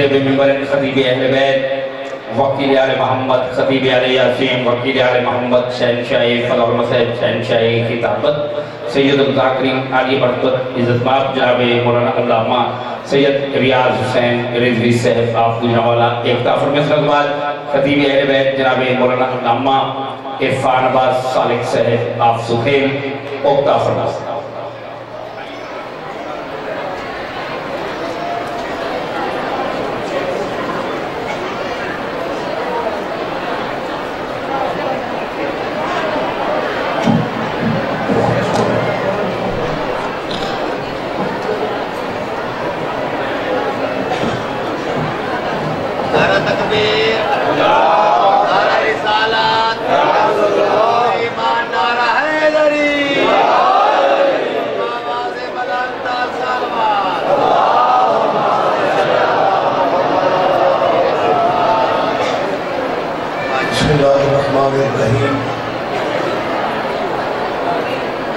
بمنبر خطیب اہل بیت وکیل آل محمد خطیب آل یاسین وکیل آل محمد شہنشاہ فضل المسیح شہنشاہ خطابت سید الذاکرین عالی برکت عزت مآب جناب مولانا علامہ سید ریاض حسین رضوی صاحب آپ گجرانوالا ایک تافر میں سنگوال خطیب اہل بیت جناب مولانا علامہ عرفان عباس صالح صاحب آپ سکھیل ایک تافر میں سنگوال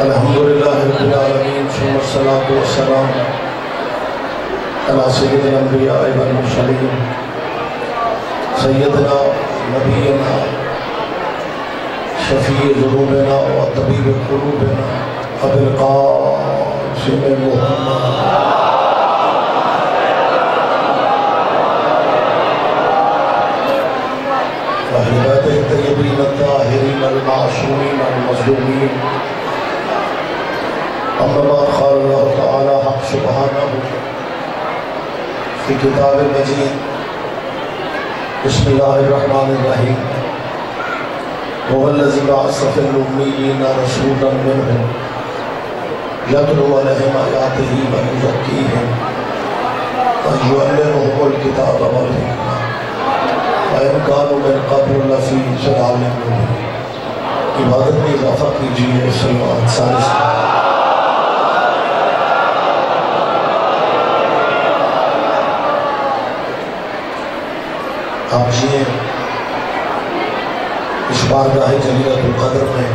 الحمدللہ رب العالمین ثم الصلاة والسلام علی سید الانبیاء والمرسلین سیدنا نبینا شفیع ذنوبنا و طبیب قلوبنا ابی القاسم محمد وحبات الطیبین الطاہرین المعصومین المظلومین اما بعد قال اللہ تعالی حق سبحانہ فی کتاب مجید بسم اللہ الرحمن الرحیم هو الذی بعث فی الأمیین رسولا منهم یتلو علیہم آیاتہ ویزکیہم ویعلمهم الکتاب والحکمہ وإن كانوا من قبل لفی ضلال مبین۔ عبادت میں اضافہ کیجئے سلوات ثالث آپ جیئے اس بارگاہ جلیلۃ القدر میں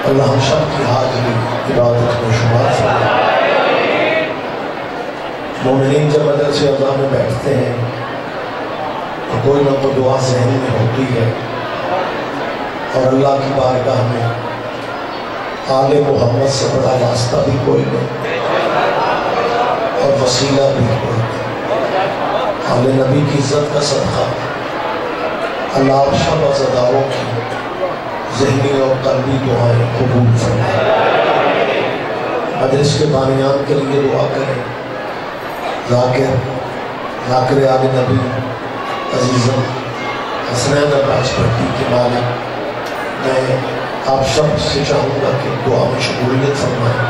اللہ ہم سب کی حاضری عبادت میں شمار فرمائے۔ مومنین جب مجلس عزا میں بیٹھتے ہیں تو کوئی نہ کوئی دعا ذہن میں ہوتی ہے اور اللہ کی بارگاہ میں آل محمد سے بڑا واسطہ بھی کوئی نہیں اور وسیلہ بھی کوئی نہیں۔ آل نبی کی عزت کا صدقہ اللہ آپ سب عزاداروں کی ذہنی اور قلبی دعائیں قبول فرمائے۔ مجلس کے بانیان کے لیے دعا کریں۔ ذاکر آل نبی عزیزم حسنین عباس بھٹی کے مالک میں آپ سب سے چاہوں گا کہ دعا میں شمولیت فرمائیں۔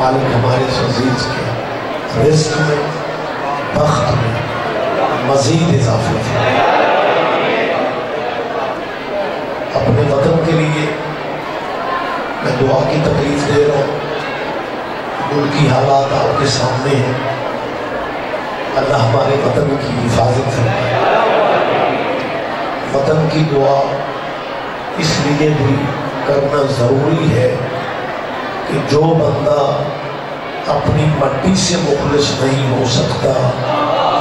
مالک ہمارے عزیز کے رزق میں بخت میں مزید اضافہ فرمائے۔ اپنے وطن کے لیے میں دعا کی تکلیف دے رہا ہوں۔ ملکی حالات آپ کے سامنے ہیں، اللہ ہمارے وطن کی حفاظت فرمائے۔ وطن کی دعا اس لیے بھی کرنا ضروری ہے کہ جو بندہ اپنی مٹی سے مخلص نہیں ہو سکتا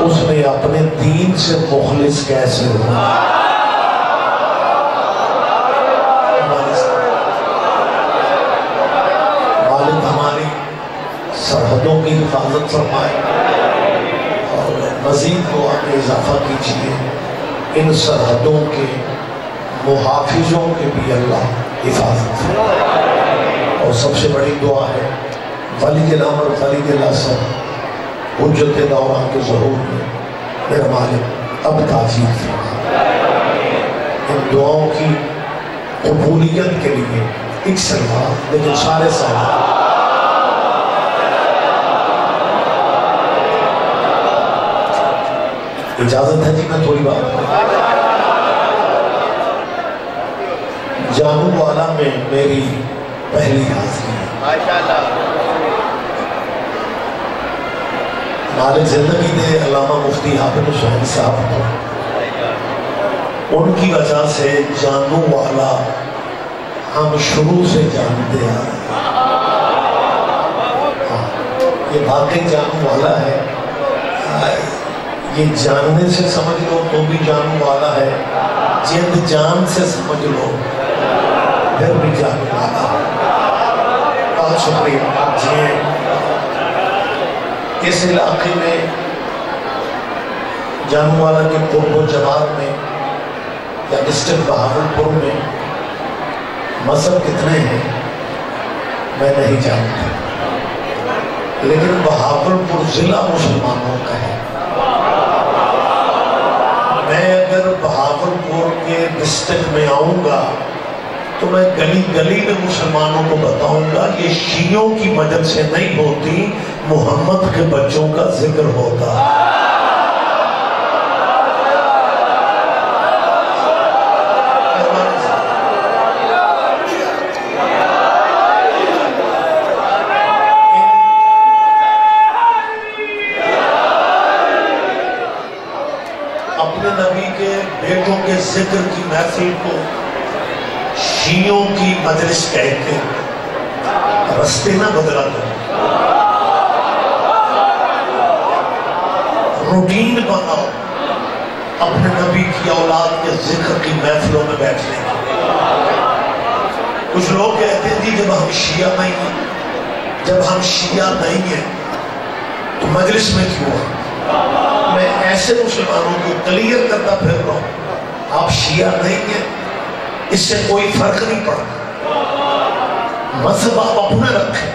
اس میں اپنے دین سے مخلص کیسے ہو؟ مالک ہماری سرحدوں کی حفاظت فرمائے اور مزید دعا میں اضافہ کیجیے۔ ان سرحدوں کے محافظوں کے بھی اللہ حفاظت فرمائے۔ اور سب سے بڑی دعا ہے ولی الامر خالد الاسد حجت دوران کے ظہور میں میرا مالک اب تاجیل فرمائے۔ ان دعاؤں کی قبولیت کے لیے ایک سلوات لیکن سارے سالات اجازت ہے جی میں تھوڑی بات کروں۔ جانو والا میں میری پہلی حاضری ہے۔ مالک زندگی دے علامہ مفتی حافظ حسین صاحب کو ان کی وجہ سے جانو والا ہم شروع سے جانتے ہیں۔ یہ واقعی جانو والا ہے یہ جاننے سے سمجھ لو تو بھی جاننے والا ہے، جند جان سے سمجھ لو پھر بھی جاننے والا ہے۔ بہت شکریہ جی۔ اس علاقے میں جاننے والا کے قرب و جماعت میں یا ڈسٹرکٹ بہاولپور میں مذہب کتنے ہیں میں نہیں جانتا، لیکن بہاولپور ضلع مسلمانوں کا ہے۔ میں اگر بہاولپور کے ڈسٹرکٹ میں آؤں گا تو میں گلی گلی میں مسلمانوں کو بتاؤں گا یہ شیعوں کی مدد سے نہیں ہوتی، محمد کے بچوں کا ذکر ہوتا۔ اپنے نبی کے بیٹوں کے ذکر کی محفل کو شیعوں کی مجلس کہتے رستے نہ بدلا کرو، روٹین بناؤ اپنے نبی کی اولاد کے ذکر کی محفلوں میں بیٹھنے کی۔ کچھ لوگ کہتے ہیں جی جب ہم شیعہ نہیں ہیں، جب ہم شیعہ نہیں ہیں تو مجلس میں کیوں ہیں؟ میں ایسے مسلمانوں کو کلیئر کرتا پھر رہا ہوں، آپ شیعہ نہیں ہیں اس سے کوئی فرق نہیں پڑتا، مذہب آپ اپنا رکھیں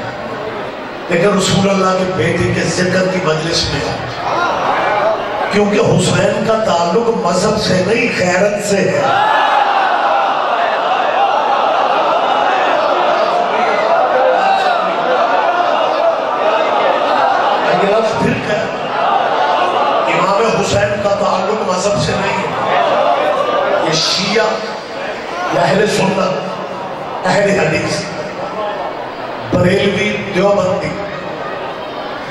لیکن رسول اللہ کے بیٹے کے ذکر کی مجلس میں آؤ، کیونکہ حسین کا تعلق مذہب سے نہیں غیرت سے ہے۔ یہ لفظ پھر کہا، امام حسین کا تعلق مذہب سے نہیں ہے۔ یہ شیعہ یا اہل سنت، اہل حدیث، بریلوی، دیوبندی،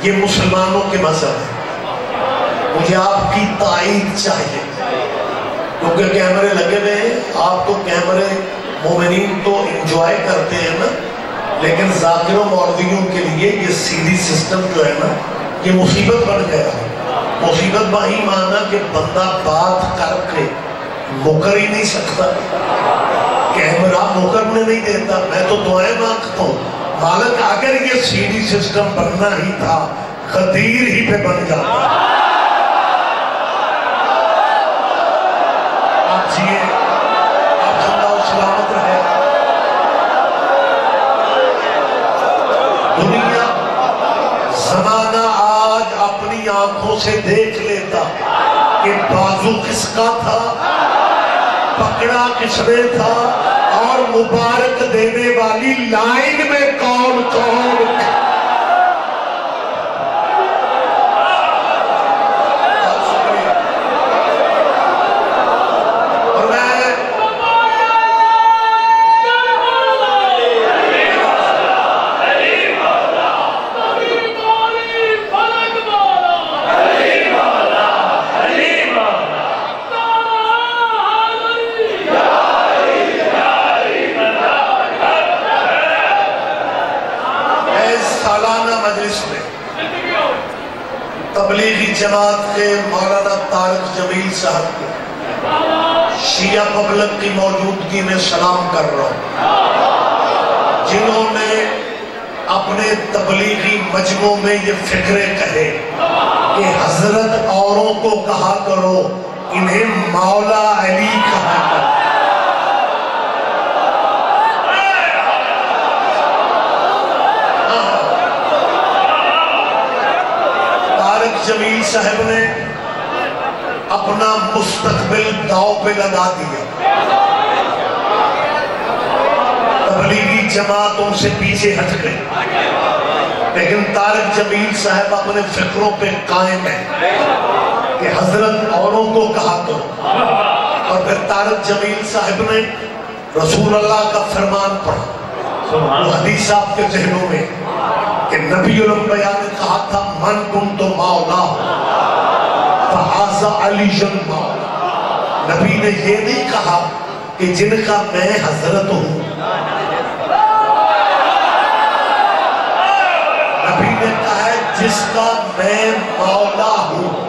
یہ مسلمانوں کے مذہب ہے۔ مجھے آپ کی تائید چاہیے کیونکہ کیمرے لگے ہوئے ہیں، آپ تو کیمرے مومنین تو انجوائے کرتے ہیں نا، لیکن ذاکروں مولویوں کے لیے یہ سیدھی سسٹم جو ہے نا یہ مصیبت بن گیا ہے۔ مصیبت باہی مانا کہ بندہ بات کر کے مکر ہی نہیں سکتا، کیمرہ مکرنے نہیں دیتا۔ میں تو دعائیں مانگتا ہوں مالک اگر یہ سیدھی سسٹم بننا ہی تھا غدیر ہی پہ بن جاتا۔ آپ جیئے، آپ زندہ و سلامت رہے۔ دنیا زمانہ آج اپنی آنکھوں سے دیکھ لیتا کہ بازو کس کا تھا، پکڑا کس نے تھا، اور مبارک دینے والی لائن میں کون کون تھا۔ اور میں تبلیغی جماعت کے مولانا طارق جمیل صاحب کو شیعہ پبلک کی موجودگی میں سلام کر رہا ہوں، جنہوں نے اپنے تبلیغی مجموع میں یہ فکرے کہے کہ حضرت اوروں کو کہا کرو، انہیں مولا علی کہا کرو۔ جمیل صاحب نے اپنا مستقبل داؤ پہ لگا دیا، تبلیغی جماعت ان سے پیچھے ہٹ گئی، لیکن طارق جمیل صاحب اپنے فکروں پہ قائم ہے کہ حضرت اوروں کو کہا کرو۔ اور پھر طارق جمیل صاحب نے رسول اللہ کا فرمان پڑھا، وہ حدیث آپ کے ذہنوں میں کہ نبی الانبیاء نے کہا تھا من کنت مولا فہذا علی جن مولا۔ نبی نے یہ نہیں کہا کہ جن کا میں حضرت ہوں، نبی نے کہا ہے جس کا میں مولا ہوں۔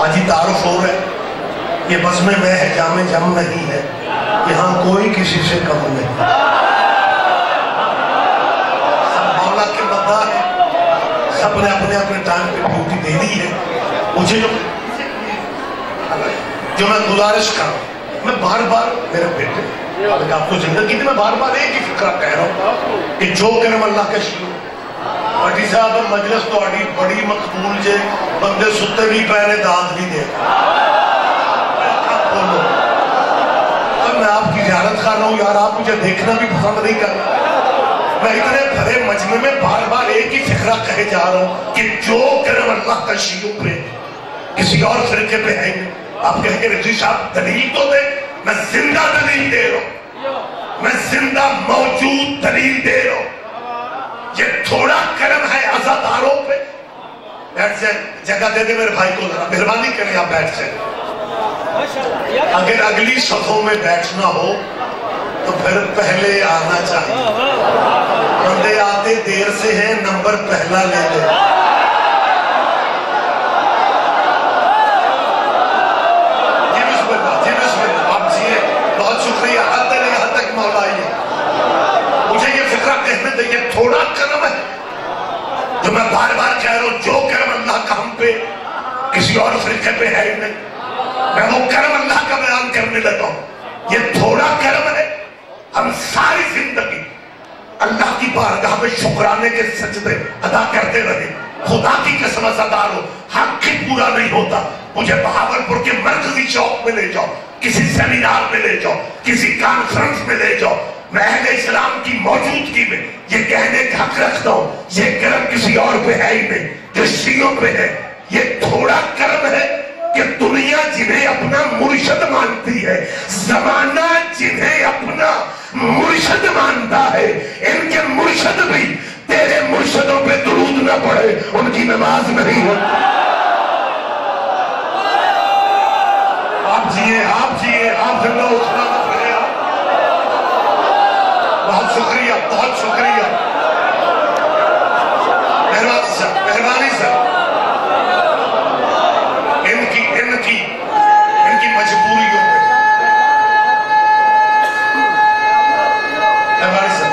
آج ہی تعارف ہو رہا ہے. یہ بزم میں ہے جام جم نہیں ہے, یہاں کوئی کسی سے کم نہیں. سب مولا کے مداح ہے, سب نے اپنے اپنے ٹائم پہ ڈیوٹی دے دی ہے. مجھے جو میں گزارش کر رہا ہوں, میں بار بار میرے بیٹے آپ کو زندگی میں بار بار ایک ہی فکرہ کہہ رہا ہوں کہ جو کرم اللہ کا شروع. بڑی صاحب مجلس تو بڑی مقبول جے, بندے ستے بھی پہنے دانت بھی دے. میں آپ کی زیارت کر رہا ہوں یار, آپ مجھے دیکھنا بھی پسند نہیں کر رہا. میں اتنے بھرے مجمع میں بار بار ایک ہی فکرہ کہے جا رہا ہوں کہ جو کرم اللہ کا شیعوں پہ کسی اور فرقے پہ ہے. آپ کہیں گے رضوی صاحب دلیل تو دے. میں زندہ دلیل دے رہا ہوں, میں زندہ موجود دلیل دے رہا ہوں. یہ تھوڑا کرم ہے عزاداروں پہ. بیٹھ جائے, جگہ دے دے میرے بھائی کو ذرا, مہربانی کریں آپ بیٹھ جائیں. اگر اگلی صفوں میں بیٹھنا ہو تو پھر پہلے آنا چاہیے. بندے آتے دیر سے ہیں, نمبر پہلا لے لے. جی بسم اللہ, جی بسم اللہ. آپ جیے, بہت شکریہ. حد تک نہیں, حد تک مولا آئیے. مجھے یہ فکرہ کہنے دے, یہ تھوڑا کرم ہے جو میں بار بار کہہ رہا ہوں. جو کرم اللہ کا ہم پہ کسی اور فرقے پہ ہے ہی نہیں. میں وہ کرم اللہ کا بیان کرنے لگا ہوں. یہ تھوڑا کرم ہے. ہم ساری زندگی اللہ کی بارگاہ میں شکرانے کے سجدے ادا کرتے رہے. خدا کی قسم عزادار ہو, حق ہی پورا نہیں ہوتا. مجھے بہاولپور کے مرکزی چوک میں لے جاؤ, کسی سیمینار میں لے جاؤ, کسی کانفرنس میں لے جاؤ, میں اہل اسلام کی موجودگی میں یہ کہنے کا حق رکھتا ہوں یہ کرم کسی اور پہ ہے ہی نہیں جو شیعوں پہ ہے. یہ تھوڑا کرم ہے کہ دنیا جنہیں اپنا مرشد مانتی ہے, زمانہ جنہیں اپنا مرشد مانتا ہے, ان کے مرشد بھی تیرے مرشدوں پہ درود نہ پڑے ان کی نماز نہیں ہوتی. آپ جیے, آپ جیے, آپ زندہ اٹھنا نہ پڑے. بہت شکریہ, بہت شکریہ. مہربانی سر, مہربانی سر. ان کی مجبوریوں پہ مہربانی سر.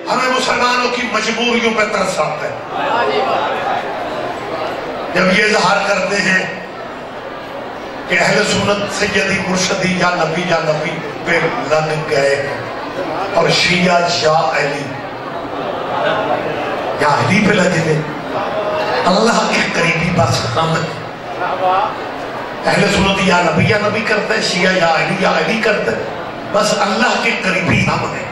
ہمیں مسلمانوں کی مجبوریوں پہ ترس آتا ہے جب یہ اظہار کرتے ہیں کہ اہل سنت سیدی مرشدی یا نبی پہ لگ گئے اور شیعہ یا علی پہ لگے گئے. اللہ کے قریبی بس ہم اہل سنت یا نبی کرتے ہیں, شیعہ یا علی کرتے ہیں, بس اللہ کے قریبی ہم ہیں.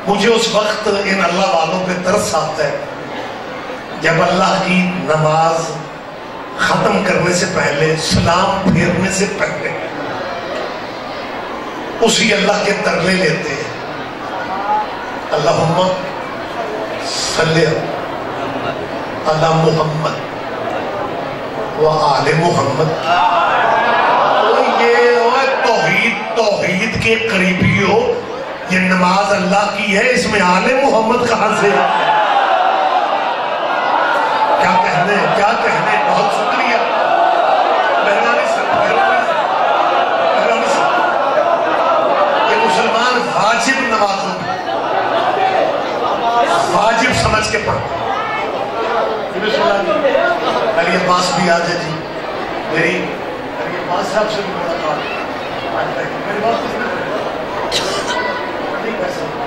مجھے اس وقت ان اللہ والوں پہ ترس آتا ہے جب اللہ کی نماز ختم کرنے سے پہلے, سلام پھیرنے سے پہلے اسی اللہ کے ترلے لیتے ہیں, اللہم صلی علی محمد و آل محمد. یہ توحید کے قریبی ہو, یہ نماز اللہ کی ہے, اس میں آل محمد کہاں سے؟ کیا کہنے, کیا کہنے. بہت شکریہ. مہربانی سر, مہربانی سر. یہ مسلمان واجب نمازوں واجب سمجھ کے پڑھتے. علی عباس بھی آ جائے جی. میری علی عباس صاحب سے بھی ملاقات. میری بات نہیں کر سکتا.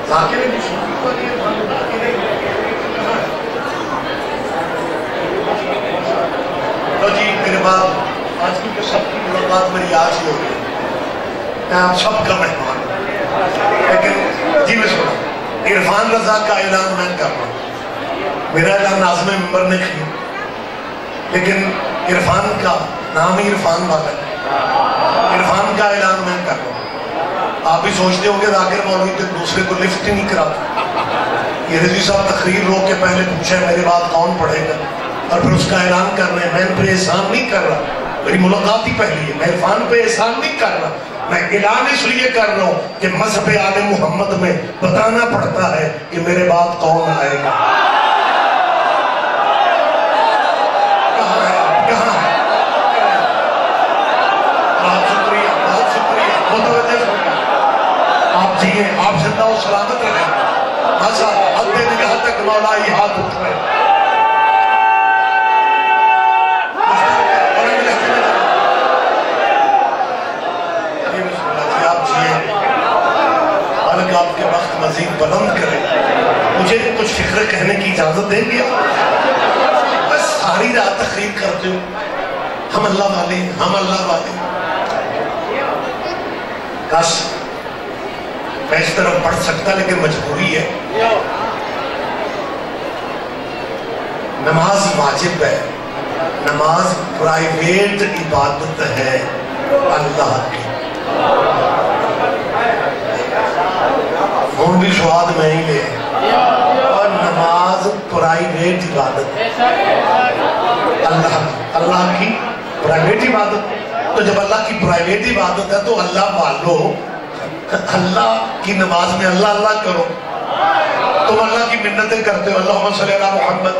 ذاکرے بھی شکریہ کو لیے تو جی میرے بعد آج کی سب کی ملاقات میری آج ہی ہو گئی. میں آپ سب کا مہمان ہوں, لیکن جی میں سنا عرفان رضا کا اعلان میں کر رہا ہوں. میرا اعلان ناظم ممبر نے کیا, لیکن عرفان کا نام ہی عرفان والا ہے. عرفان کا اعلان میں کر رہا ہوں. آپ بھی سوچتے ہوں گے ذاکر مولوی تو دوسرے کو لفٹ ہی نہیں کراتا. یہ رضوی صاحب تقریر روک کے پہلے پوچھا ہے میرے بات کون پڑھے گا, اور پھر اس کا اعلان کر رہے ہیں. میں ان پر احسان نہیں کر رہا, میری ملاقات ہی پہلی ہے. میں عرفان پہ احسان نہیں کر رہا, میں اعلان اس لیے کر رہا ہوں کہ مذہب آل محمد میں بتانا پڑتا ہے کہ میرے بعد کون آئے گا. کہاں ہے آپ, کہاں ہے؟ بہت شکریہ, بہت شکریہ, متوجہ شکریہ. آپ جیئے, آپ زندہ و سلامت رہیں. ماشاء اللہ, حد نگاہ تک مولا یہ ہاتھ اٹھ رہے. آپ کے وقت مزید بلند کرے. مجھے کچھ فکر کہنے کی اجازت دیں گے؟ بس ساری رات تقریر کرتے ہو, ہم اللہ والے, ہم اللہ والے. کاش میں اس طرف پڑھ سکتا, لیکن مجبوری ہے. نماز واجب ہے, نماز پرائیویٹ عبادت ہے اللہ کی. ہم بھی سواد میں ہی لے, اور نماز پرائیویٹ عبادت اللہ کی پرائیویٹ عبادت. تو جب اللہ کی پرائیویٹ عبادت ہے تو اللہ والو, اللہ کی نماز میں اللہ اللہ کرو. تم اللہ کی منتیں کرتے ہو, اللہم صلی علی محمد.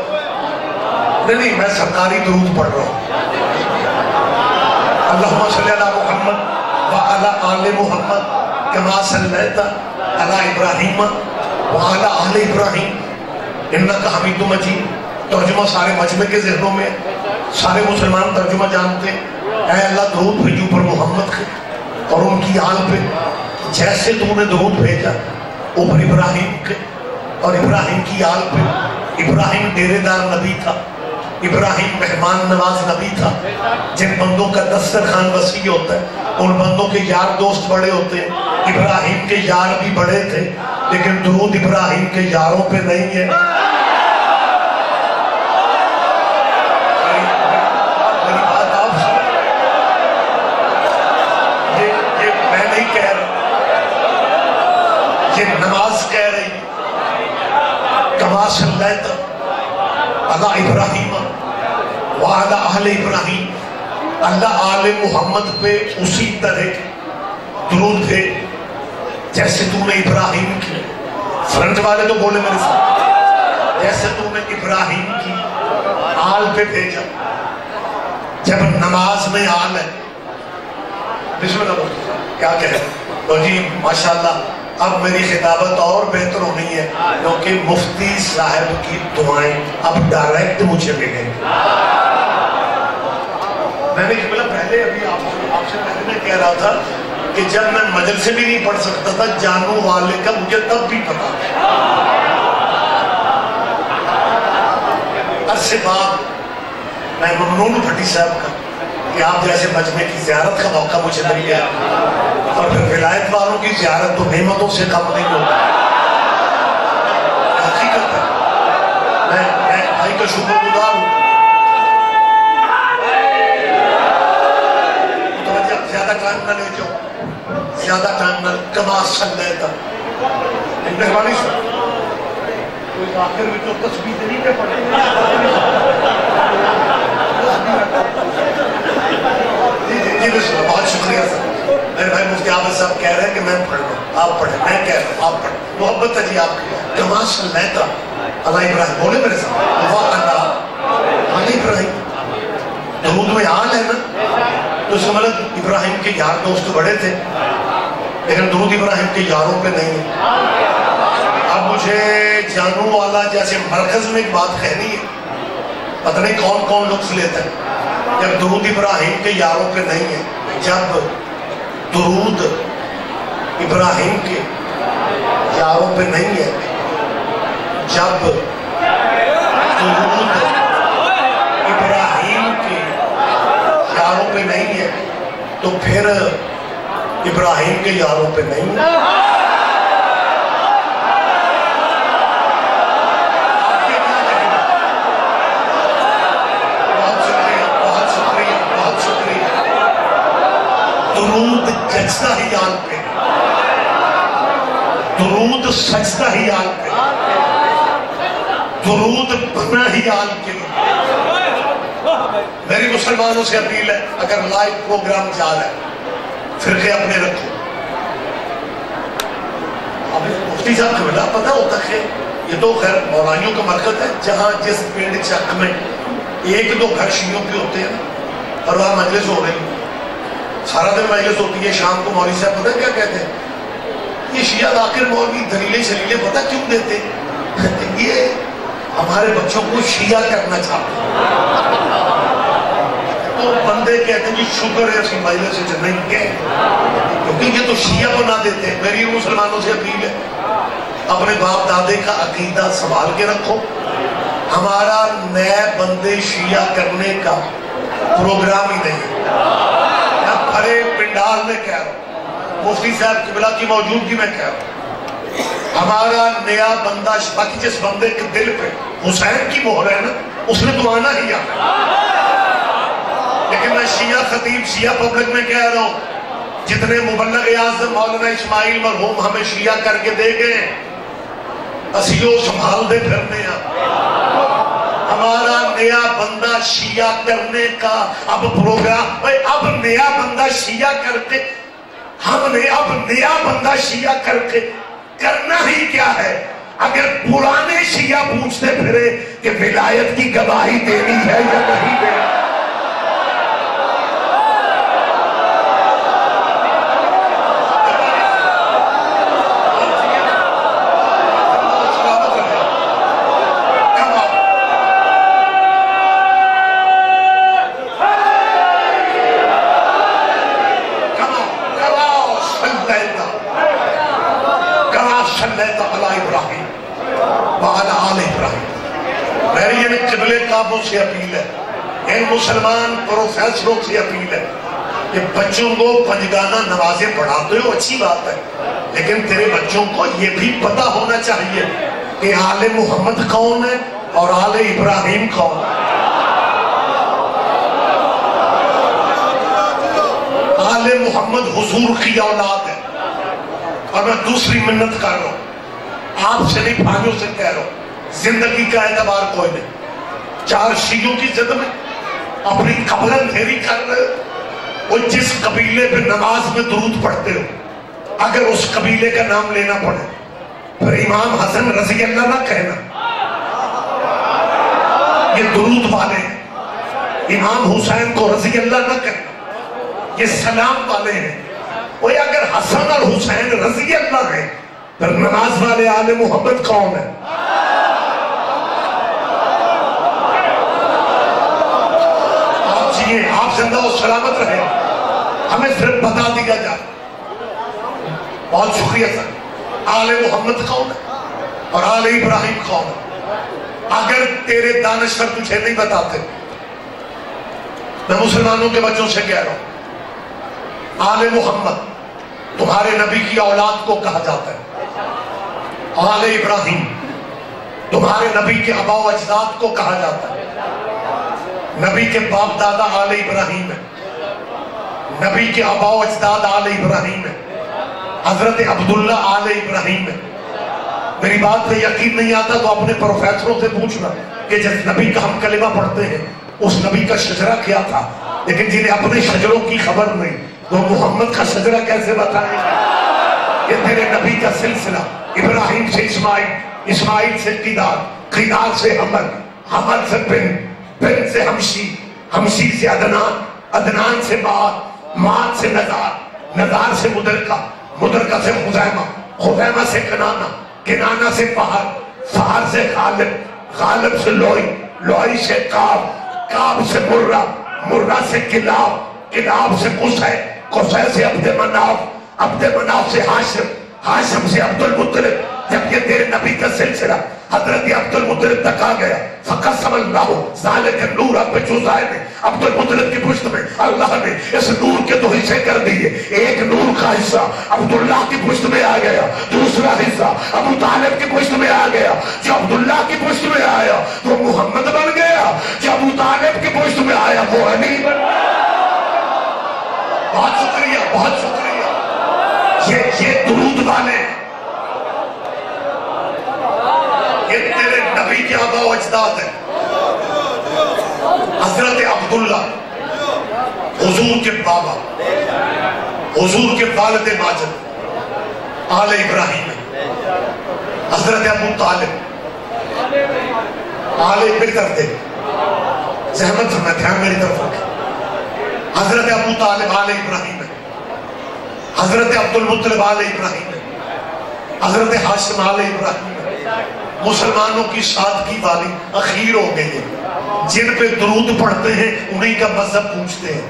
نہیں, میں سرکاری درود پڑھ رہا ہوں. اللہم صلی علی محمد وعلی آل محمد کما صلیت علی ابراہیم وعلی آل ابراہیم انکا حمید مجید. ترجمہ سارے مجمع کے ذہنوں میں, سارے مسلمان ترجمہ جانتے. اے اللہ درود بھیجو پر محمد کے اور ان کی آل پہ, جیسے تو نے درود بھیجا اوپر ابراہیم کے اور ابراہیم کی آل پہ. ابراہیم ڈیرے دار نبی تھا, ابراہیم مہمان نواز نبی تھا. جن بندوں کا دسترخوان وسیع ہوتا ہے ان بندوں کے یار دوست بڑے ہوتے ہیں. ابراہیم کے یار بھی بڑے تھے, لیکن درود ابراہیم کے یاروں پہ نہیں ہے. میری بات آپ سن, یہ میں نہیں کہہ رہا, یہ نماز کہہ رہی. کما صلیت علی ابراہیم وعلی آل ابراہیم, اللہ آل محمد پہ اسی طرح درود بھیج جیسے تو نے ابراہیم کی. فرنٹ والے تو بولے میرے ساتھ, جیسے تو نے ابراہیم کی آل پہ بھیجا. جب نماز میں آل ہے, بسم اللہ بولتے کیا کہے. تو جی ماشاءاللہ اب میری خطابت اور بہتر ہونی ہے, کیونکہ مفتی صاحب کی دعائیں اب ڈائریکٹ مجھے ملیں گی. میں نے پہلے ابھی آپ سے پہلے میں کہہ رہا تھا کہ جب میں مجلسے بھی نہیں پڑھ سکتا تھا, جانو والے کا مجھے تب بھی پتا. عرصے بعد میں ممنون بھٹی صاحب کا کہ آپ جیسے مجمع کی زیارت کا موقع مجھے مل گیا, اور پھر ولایت والوں کی زیارت تو نعمتوں سے کم نہیں ہوتا. حقیقت ہے, میں بھائی کا شکر گزار ہوں. زیادہ ٹائم نہ لے جاؤ, زیادہ ٹائم نہ. کما صلیت مہربانی سے کوئی آخر میں تو تسبیح نہیں کر پڑے. جی بسم اللہ, بہت شکریہ سر. میرے بھائی مفتی عابد صاحب کہہ رہے ہیں کہ میں پڑھ رہا ہوں, آپ پڑھیں. میں کہہ رہا ہوں آپ پڑھیں. محبت ہے جی آپ کی. کما صلیت علی ابراہیم, بولے میرے ساتھ وعلی آل ابراہیم. درود میں آل ہے نا, تو اس کا مطلب ابراہیم کے یار دوست بڑے تھے, لیکن درود ابراہیم کے یاروں پہ نہیں ہے. اب مجھے جانو والا جیسے مرکز میں ایک بات کہنی ہے, پتہ نہیں کون کون لطف لیتا ہے. جب درود ابراہیم کے یاروں پہ نہیں ہے, جب درود ابراہیم کے یاروں پہ نہیں ہے, جب درود ابراہیم کے یاروں پہ نہیں ہے, تو پھر ابراہیم کے یاروں پہ نہیں ہے. درود جچتا ہی آل پہ, درود سجدہ ہی آل پہ, درود بنا ہی آل کے لیے. میری مسلمانوں سے اپیل ہے، اگر لائیو پروگرام جا رہا ہے فرقے اپنے رکھو. اب مفتی صاحب کو ملا پتہ ہوتا ہے یہ تو خیر مولائیوں کا مرکز ہے، جہاں جس پنڈ چک میں ایک دو گھر شیعوں کے ہوتے ہیں اور وہاں مجلس ہو رہی ہے، سارا دن مجلس ہوتی ہے، شام کو مولوی صاحب پتہ کیا کہتے ہیں؟ یہ شیعہ آخر مولوی دلیلیں شلیلیں پتہ کیوں دیتے؟ یہ ہمارے بچوں کو شیعہ کرنا چاہتے ہیں. تو بندے کہتے ہیں جی شکر ہے اسی مجلس سے نہیں کہے، کیونکہ یہ تو شیعہ بنا دیتے ہیں. میری مسلمانوں سے اپیل ہے اپنے باپ دادے کا عقیدہ سنبھال کے رکھو. ہمارا نئے بندے شیعہ کرنے کا پروگرام ہی نہیں ہے. میں بھرے پنڈال میں کہہ رہا ہوں، مفتی صاحب قبلہ کی موجودگی میں کہہ رہا ہوں، ہمارا نیا بندہ باقی جس بندے کے دل پہ حسین کی مہر ہے نا اس نے تو آنا ہی آنا. لیکن میں شیعہ خطیب شیعہ پبلک میں کہہ رہا ہوں، جتنے مبلغ اعظم مولانا اسماعیل مرحوم ہمیں شیعہ کر کے دے گئے اسیوں سنبھال دے پھرنے ہیں. ہمارا نیا بندہ شیعہ کرنے کا اب پروگرام، اب نیا بندہ شیعہ کر کے ہم نے اب نیا بندہ شیعہ کر کے کرنا ہی کیا ہے؟ اگر پرانے شیعہ پوچھتے پھرے کہ ولایت کی گواہی دینی ہے یا نہیں دینی. سے اپیل ہے ان مسلمان پروفیسروں سے اپیل ہے کہ بچوں کو پنجگانہ نمازیں پڑھاتے ہو اچھی بات ہے، لیکن تیرے بچوں کو یہ بھی پتا ہونا چاہیے کہ آل محمد کون ہے اور آل ابراہیم کون ہے. آل محمد حضور کی اولاد ہے. اور میں دوسری منت کر رہا ہوں، آپ سے نہیں بھائیوں سے کہہ رہا ہوں، زندگی کا اعتبار کوئی نہیں. چار شیعوں کی زد میں اپنی قبر اندھیری کر رہے ہو. وہ جس قبیلے پہ نماز میں درود پڑھتے ہو اگر اس قبیلے کا نام لینا پڑے پھر امام حسن رضی اللہ نہ کہنا، یہ درود والے ہیں. امام حسین کو رضی اللہ نہ کہنا، یہ سلام والے ہیں. وہ اگر حسن اور حسین رضی اللہ ہیں پھر نماز والے آل محمد کون ہے؟ آپ زندہ و سلامت رہے، ہمیں صرف بتا دیا جائے. بہت شکریہ سر. آل محمد کون ہے اور آل ابراہیم کون ہے؟ اگر تیرے دانشور تجھے نہیں بتاتے، میں مسلمانوں کے بچوں سے کہہ رہا ہوں، آل محمد تمہارے نبی کی اولاد کو کہا جاتا ہے. آل ابراہیم تمہارے نبی کے آبا و اجداد کو کہا جاتا ہے. نبی کے باپ دادا آل ابراہیم ہے، نبی کے آبا و اجداد آل ابراہیم ہے، حضرت عبداللہ آل ابراہیم ہے. میری بات پہ یقین نہیں آتا تو اپنے پروفیسروں سے پوچھنا کہ جس نبی کا ہم کلمہ پڑھتے ہیں اس نبی کا شجرہ کیا تھا، لیکن جنہیں اپنے شجروں کی خبر نہیں وہ محمد کا شجرہ کیسے بتائیں؟ یہ تیرے نبی کا سلسلہ ابراہیم سے اسماعیل، اسماعیل سے قیدار، قیدار سے حمل، حمل سے بن، بن سے ہمشی، ہمشی سے عدنان، عدنان سے ماد، ماد سے نزار، نزار سے مدرکہ، مدرکہ سے خزیمہ، خزیمہ سے کنانہ، کنانہ سے فہر، فہر سے غالب، غالب سے لوئی، لوئی سے قاب، قاب سے مرہ، مرہ سے کلاب، کلاب سے قصے، قصے سے عبد مناف، عبد مناف سے حاشم، حاشم سے عبد المطلب. جب یہ تیرے نبی کا سلسلہ حضرت عبد المطلب تک آ گیا، فقسم اللہ ذالک النور، اب چوزائے نے عبد المطلب کی پشت میں اللہ نے اس نور کے دو حصے کر دیے. ایک نور کا حصہ عبداللہ کی پشت میں آ گیا، دوسرا حصہ ابو طالب کی پشت میں آ گیا. جو عبداللہ کی پشت میں آیا وہ محمد بن گیا، جو ابو طالب کی پشت میں آیا وہ علی بن گیا. بہت شکریہ، بہت شکریہ. یہ درود والے، یہ تیرے نبی کے آبا و اجداد ہیں. حضرت عبداللہ حضور کے بابا، حضور کے والد ماجد آل ابراہیم، حضرت ابو طالب آل بکر دے زحمت میں دھیان میری طرف رکھے، حضرت ابو طالب آل ابراہیم، حضرت عبد المطلب آل ابراہیم، حضرت ہاشم آل ابراہیم، مسلمانوں کی سادگی والی اخیر ہو گئی ہے، جن پہ درود پڑھتے ہیں انہیں کا مذہب پوچھتے ہیں۔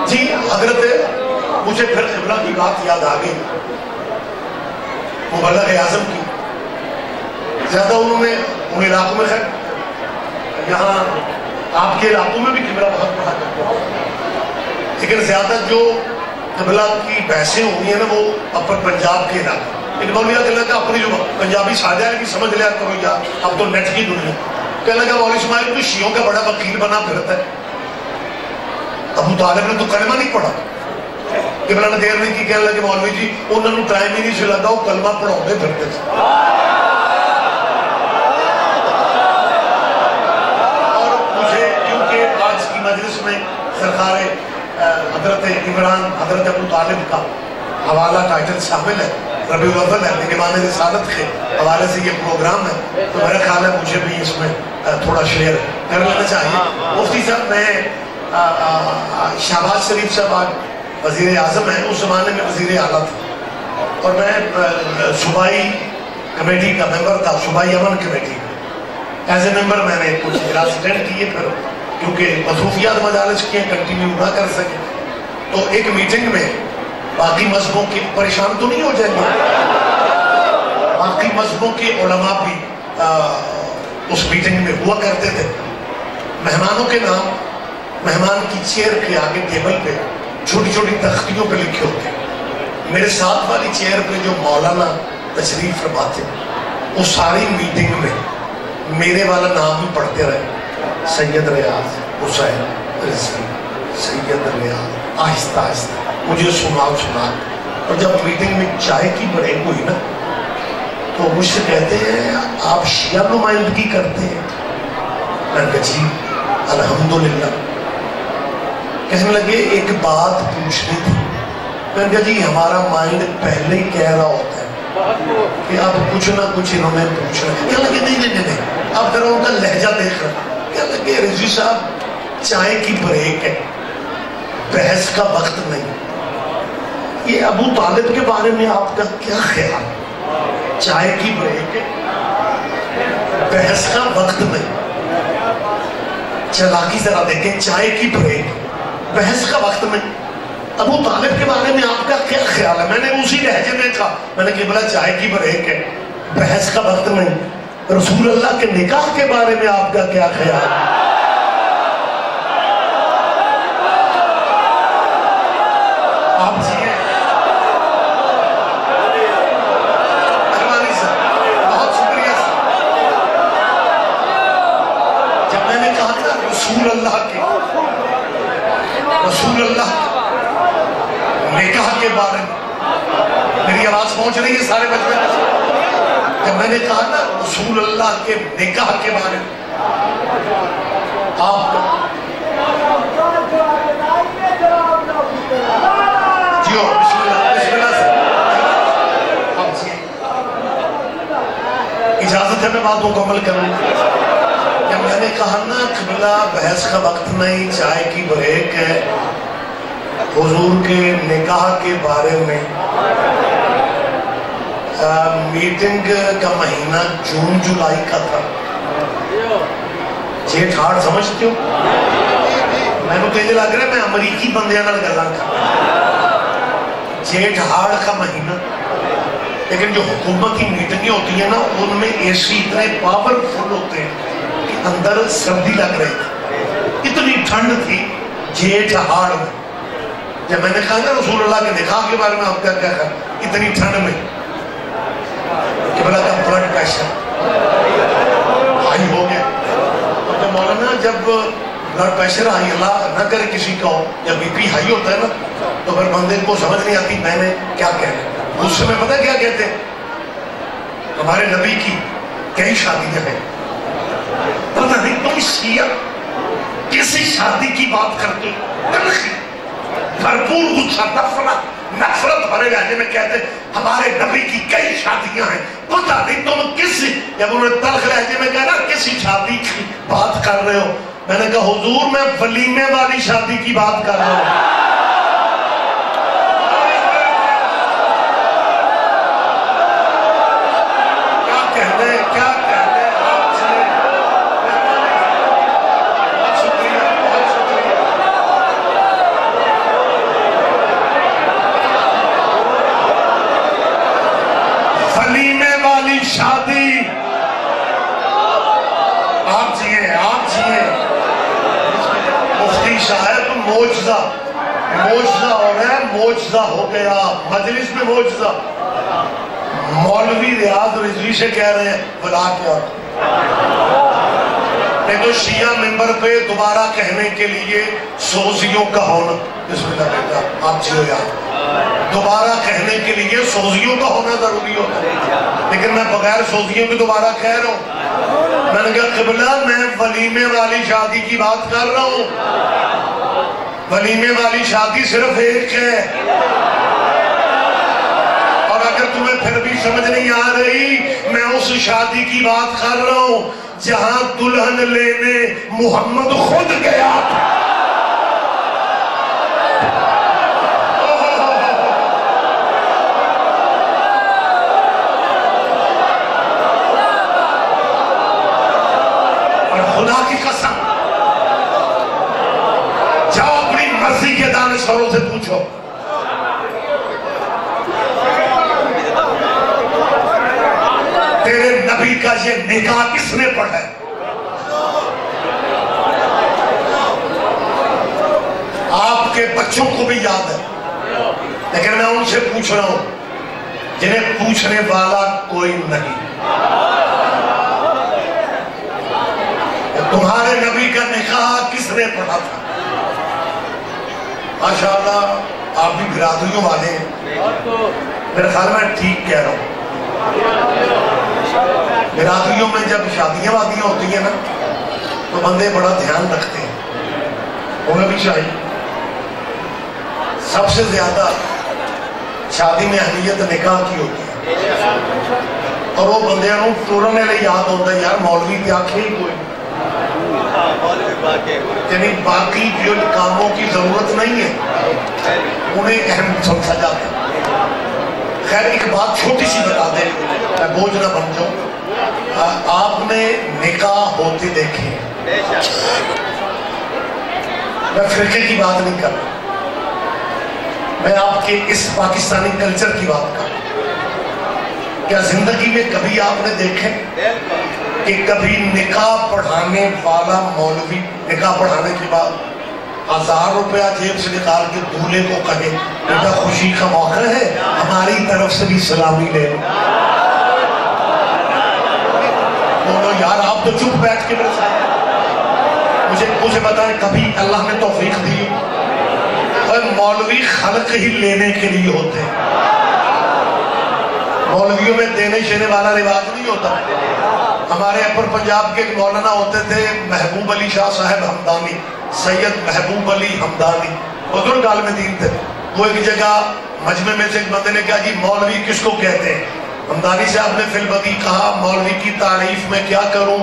جی حضرت مجھے پھر قبلہ کی بات یاد آ گئی، مبلغ اعظم کی، زیادہ انہوں نے ان علاقوں میں، خیر یہاں آپ کے علاقوں میں بھی قبلہ بہت پڑھا کرتے ہیں، لیکن زیادہ جو قبلہ کی بحثیں ہوئی ہیں نا وہ اپر پنجاب کے علاقے، لیکن مولوی کہنے لگا اپنی جو پنجابی ساجہ ہے کہ سمجھ لیا کرو یار، اب تو نیٹ کی دنیا، کہنے لگا مولوی اسماعیل کو شیعوں کا بڑا وکیل بنا پھرتا ہے، ابو طالب نے تو کلمہ نہیں پڑھا، قبلہ نے دیر نہیں کی، کہنے لگے مولوی جی انہوں نے ٹائم ہی نہیں سے لگا وہ کلمہ پڑھاؤں پھرتے تھے۔ اور مجھے کیونکہ آج کی مجلس میں سرکار حضرت عمران حضرت ابو طالب کا حوالہ ٹائٹل شامل ہے، ربیع الاول ہے، نگہبان رسالت کے حوالے سے یہ پروگرام ہے، تو میرا خیال ہے مجھے بھی اس میں تھوڑا شیئر کر لینا چاہیے۔ مفتی صاحب میں شہباز شریف صاحب آج وزیر اعظم ہیں، اس زمانے میں وزیر اعلیٰ تھا، اور میں صوبائی کمیٹی کا ممبر تھا، صوبائی امن کمیٹی ایز اے ممبر میں نے کچھ اجلاس اٹینڈ کیے، پھر کیونکہ مصروفیات مجالس کی کنٹینیو نہ کر سکے تو ایک میٹنگ میں باقی مذہبوں کے پریشان تو نہیں ہو جائیں گے، باقی مذہبوں کے علماء بھی اس میٹنگ میں ہوا کرتے تھے، مہمانوں کے نام مہمان کی چیئر کے آگے ٹیبل پہ چھوٹی چھوٹی تختیوں پہ لکھے ہوتے، میرے ساتھ والی چیئر پہ جو مولانا تشریف فرماتے وہ ساری میٹنگ میں میرے والا نام ہی پڑھتے رہے، سید ریاض حسین رضوی، سید ریاض، آہستہ آہستہ مجھے سنا، اور جب میٹنگ میں چائے کی بریک ہوئی نا تو مجھ سے کہتے ہیں آپ شیعہ نمائندگی کرتے ہیں؟ میں نے کہا جی الحمدللہ۔ کہنے لگے ایک بات پوچھنی تھی، میں نے کہا جی ہمارا مائنڈ پہلے ہی کہہ رہا ہوتا ہے کہ آپ کچھ نہ کچھ انہوں نے پوچھنا، کہنے لگے نہیں آپ ذرا ان کا لہجہ دیکھ رہے، کہنے لگے رضوی صاحب چائے کی بریک ہے، بحث کا وقت نہیں، یہ ابو طالب کے بارے میں آپ کا کیا خیال؟ چائے کی بریک ہے، بحث کا وقت نہیں، چلاکی ذرا دیکھیں، چائے کی بریک، بحث کا وقت نہیں، ابو طالب کے بارے میں آپ کا کیا خیال ہے؟ میں نے اسی لہجے میں کہا، میں نے کہ بلا چائے کی بریک ہے، بحث کا وقت نہیں، رسول اللہ کے نکاح کے بارے میں آپ کا کیا خیال ہے؟ آپ جی ارمانی صاحب بہت شکریہ صاحب، جب میں نے کہا تھا رسول اللہ کے نکاح کے بارے میں، میری آواز پہنچ رہی ہے سارے بچے، جب میں نے کہا نا رسول اللہ کے نکاح کے بارے میں آپ جیو بسم اللہ سے اجازت ہے میں باتوں کو عمل کروں، جب میں نے کہا نا قبلہ بحث کا وقت نہیں، چائے کی بریک ہے، حضور کے نکاح کے بارے میں، میٹنگ کا مہینہ جون جولائی کا تھا، جیٹھ ہاڑ سمجھتے ہو؟ میں نے کہنے لگ رہا ہے میں امریکی بندیاں نال گلاں کر جیٹھ ہاڑ کا مہینہ، لیکن جو حکومت کی میٹنگیں ہوتی ہیں نا ان میں اے سی اتنے پاورفل ہوتے ہیں کہ اندر سردی لگ رہی تھی، اتنی ٹھنڈ تھی جیٹھ ہاڑ میں۔ جب میں نے کہا نا رسول اللہ کے نکاح کے بارے میں آپ کیا کہا، اتنی ٹھنڈ میں کہ بلا کا بلڈ پریشر ہائی ہو گیا، تو مولانا جب بلڈ پریشر ہائی اللہ نہ کرے کسی کا ہو، جب بی پی ہائی ہوتا ہے نا تو پھر بندے کو سمجھ نہیں آتی میں نے کیا کہنا، غصے میں پتہ کیا کہتے ہیں؟ ہمارے نبی کی کئی شادیاں ہیں، پتہ نہیں تم شیعہ کسی شادی کی بات کرتے تلخی بھرپور غصہ نفرت بھرے لہجے میں کہتے ہمارے نبی کی کئی شادیاں ہیں، پتہ نہیں تم کسی، جب انہوں نے تلخ لہجے میں کہا نا کسی شادی کی بات کر رہے ہو، میں نے کہا حضور میں ولیمے والی شادی کی بات کر رہا ہوں۔ شادی آپ جیے مفتی صاحب معجزہ ہو رہا ہے، معجزہ ہو گیا مجلس میں معجزہ۔ مولوی ریاض رضوی سے کہہ رہے ہیں بلا کیا نہیں تو شیعہ ممبر پہ دوبارہ کہنے کے لیے سوزیوں کا ہونا، بسم اللہ بیٹا آپ جیو یار، دوبارہ کہنے کے لیے سوزیوں کا ہونا ضروری ہوتا ہے، لیکن میں بغیر سوزیوں کے دوبارہ کہہ رہا ہوں۔ میں نے کہا قبلہ میں ولیمے والی شادی کی بات کر رہا ہوں، ولیمے والی شادی صرف ایک ہے، اور اگر تمہیں پھر بھی سمجھ نہیں آ رہی میں اس شادی کی بات کر رہا ہوں جہاں دلہن لینے محمد خود گیا تھا۔ خدا کی قسم جاؤ اپنی مرضی کے دانشوروں سے پوچھو، تیرے نبی کا یہ نکاح کس نے پڑھا ہے؟ آپ کے بچوں کو بھی یاد ہے، لیکن میں ان سے پوچھ رہا ہوں جنہیں پوچھنے والا کوئی نہیں، تمہارے نبی کا نکاح کس نے پڑھا تھا؟ ماشاءاللہ آپ بھی برادریوں والے ہیں، میرے خیال میں ٹھیک کہہ رہا ہوں، برادریوں میں جب شادیاں وادیاں ہوتی ہیں نا تو بندے بڑا دھیان رکھتے ہیں، انہیں بھی چاہیے۔ سب سے زیادہ شادی میں اہمیت نکاح کی ہوتی ہے، اور وہ بندے فوراً یاد ہوتا ہے یار مولوی تے آکھے ہی کوئی، یعنی باقی جو کاموں کی ضرورت نہیں ہے انہیں اہم سمجھا جاتا ہے۔ خیر ایک بات چھوٹی سی بتا دیں میں بوجھ نہ بن جاؤں، آپ نے نکاح ہوتے دیکھے، میں فرقے کی بات نہیں کر رہا، میں آپ کے اس پاکستانی کلچر کی بات کر رہا ہوں۔ کیا زندگی میں کبھی آپ نے دیکھے کہ کبھی نکاح پڑھانے والا مولوی نکاح پڑھانے کے بعد 1000 روپیہ جیب سے نکال کے دولہے کو کہے بیٹا خوشی کا موقع ہے ہماری طرف سے بھی سلامی لے لو؟ بولو یار آپ تو چپ بیٹھ کے میرے ساتھ مجھے بتائیں کبھی اللہ نے توفیق دی؟ اور مولوی خلق ہی لینے کے لیے ہوتے ہیں، مولویوں میں دینے شینے والا رواج نہیں ہوتا۔ ہمارے اپر پنجاب کے مولانا ہوتے تھے محبوب علی شاہ صاحب ہمدانی، سید محبوب علی ہمدانی، بزرگ عالم دین تھے۔ وہ ایک جگہ مجمع میں سے ایک بندے نے کہا جی مولوی کس کو کہتے ہیں؟ ہمدانی صاحب نے فی البدیہہ کہا مولوی کی تعریف میں کیا کروں،